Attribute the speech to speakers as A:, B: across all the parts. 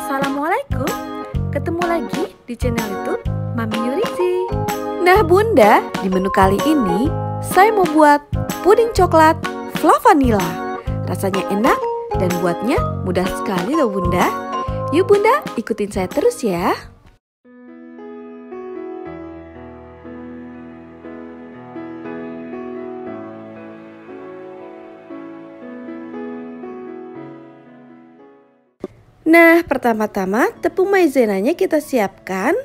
A: Assalamualaikum, ketemu lagi di channel YouTube Mami Yurizi. Nah Bunda, di menu kali ini saya mau buat puding coklat fla vanilla. Rasanya enak dan buatnya mudah sekali loh Bunda. Yuk Bunda, ikutin saya terus ya. Nah, pertama-tama tepung maizenanya kita siapkan.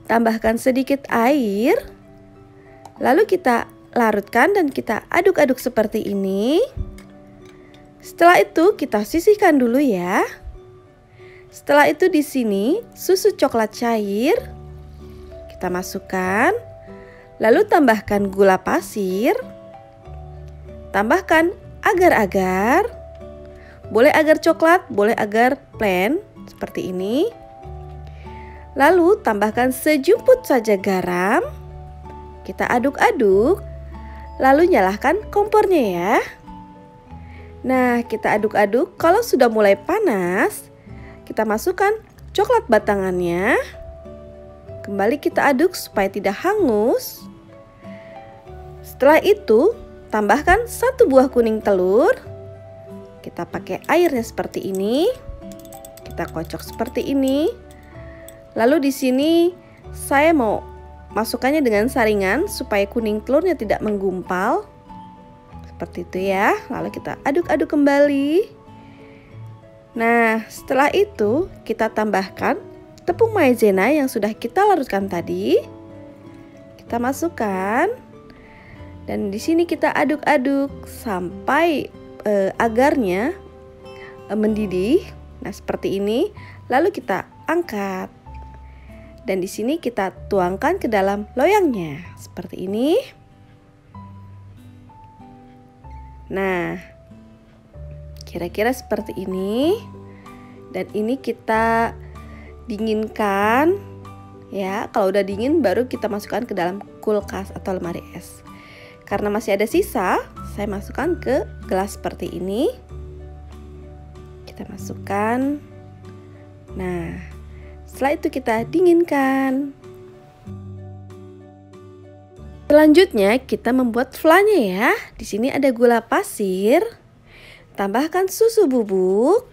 A: Tambahkan sedikit air. Lalu kita larutkan dan kita aduk-aduk seperti ini. Setelah itu kita sisihkan dulu ya. Setelah itu di sini susu coklat cair kita masukkan. Lalu tambahkan gula pasir. Tambahkan agar-agar. Boleh agar coklat, boleh agar plain seperti ini. Lalu tambahkan sejumput saja garam. Kita aduk-aduk. Lalu nyalakan kompornya ya. Nah, kita aduk-aduk. Kalau sudah mulai panas, kita masukkan coklat batangannya. Kembali kita aduk supaya tidak hangus. Setelah itu, tambahkan 1 buah kuning telur. Kita pakai airnya seperti ini. Kita kocok seperti ini. Lalu di sini saya mau masukkannya dengan saringan supaya kuning telurnya tidak menggumpal. Seperti itu ya. Lalu kita aduk-aduk kembali. Nah, setelah itu kita tambahkan tepung maizena yang sudah kita larutkan tadi. Kita masukkan. Dan di sini kita aduk-aduk sampai agarnya mendidih. Nah, seperti ini. Lalu kita angkat. Dan di sini kita tuangkan ke dalam loyangnya. Seperti ini. Nah, kira-kira seperti ini. Dan ini kita dinginkan. Ya, kalau udah dingin baru kita masukkan ke dalam kulkas atau lemari es. Karena masih ada sisa, saya masukkan ke gelas seperti ini. Kita masukkan. Nah, setelah itu kita dinginkan. Selanjutnya kita membuat flanya ya. Di sini ada gula pasir. Tambahkan susu bubuk.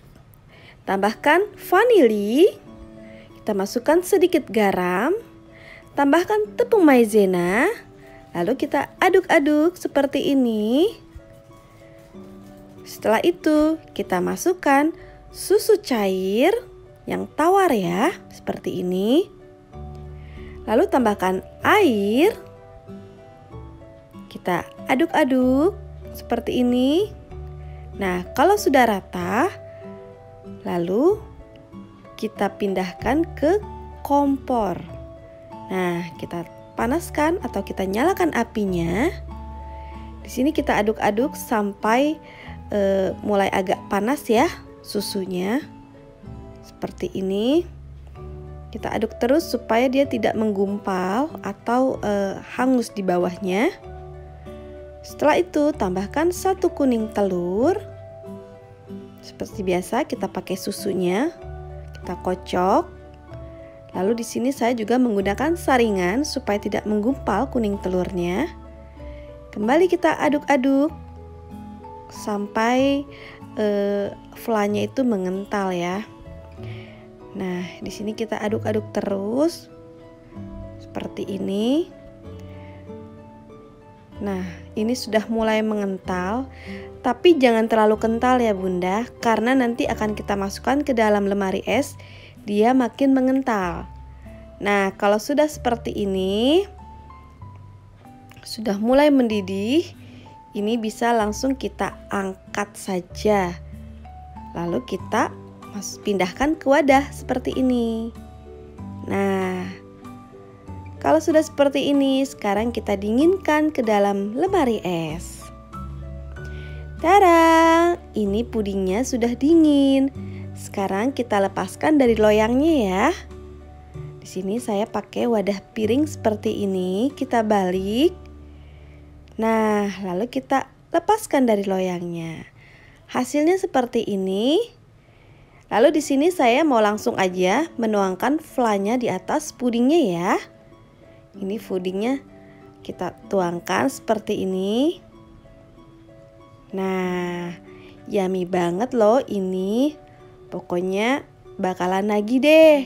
A: Tambahkan vanili. Kita masukkan sedikit garam. Tambahkan tepung maizena. Lalu kita aduk-aduk seperti ini. Setelah itu kita masukkan susu cair yang tawar ya, seperti ini. Lalu tambahkan air. Kita aduk-aduk seperti ini. Nah, kalau sudah rata, lalu kita pindahkan ke kompor. Nah, kita panaskan atau kita nyalakan apinya. Di sini kita aduk-aduk sampai mulai agak panas ya susunya. Seperti ini. Kita aduk terus supaya dia tidak menggumpal atau hangus di bawahnya. Setelah itu tambahkan 1 kuning telur. Seperti biasa kita pakai susunya. Kita kocok. Lalu di sini saya juga menggunakan saringan supaya tidak menggumpal kuning telurnya. Kembali kita aduk-aduk sampai flanya itu mengental ya. Nah, di sini kita aduk-aduk terus seperti ini. Nah, ini sudah mulai mengental, tapi jangan terlalu kental ya Bunda, karena nanti akan kita masukkan ke dalam lemari es. Dia makin mengental. Nah, kalau sudah seperti ini, sudah mulai mendidih, ini bisa langsung kita angkat saja. Lalu kita pindahkan ke wadah seperti ini. Nah, kalau sudah seperti ini, sekarang kita dinginkan ke dalam lemari es. Tada! Ini pudingnya sudah dingin. Sekarang kita lepaskan dari loyangnya ya. Di sini saya pakai wadah piring seperti ini, kita balik. Nah, lalu kita lepaskan dari loyangnya. Hasilnya seperti ini. Lalu di sini saya mau langsung aja menuangkan flannya di atas pudingnya ya. Ini pudingnya kita tuangkan seperti ini. Nah, yummy banget loh ini. Pokoknya bakalan nagih deh.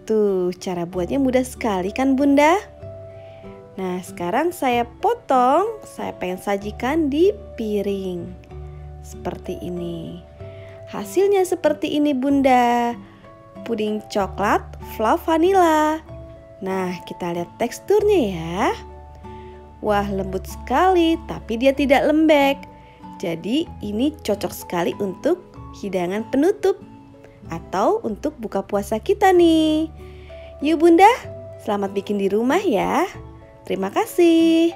A: Tuh, cara buatnya mudah sekali kan Bunda? Nah, sekarang saya potong, saya pengen sajikan di piring. Seperti ini. Hasilnya seperti ini Bunda. Puding coklat fluff vanilla. Nah, kita lihat teksturnya ya. Wah, lembut sekali, tapi dia tidak lembek. Jadi, ini cocok sekali untuk hidangan penutup atau untuk buka puasa kita nih. Yuk Bunda, selamat bikin di rumah ya. Terima kasih.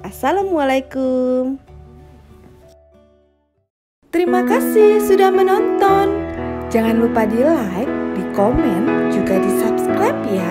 A: Assalamualaikum. Terima kasih sudah menonton. Jangan lupa di like, di komen, juga di subscribe ya.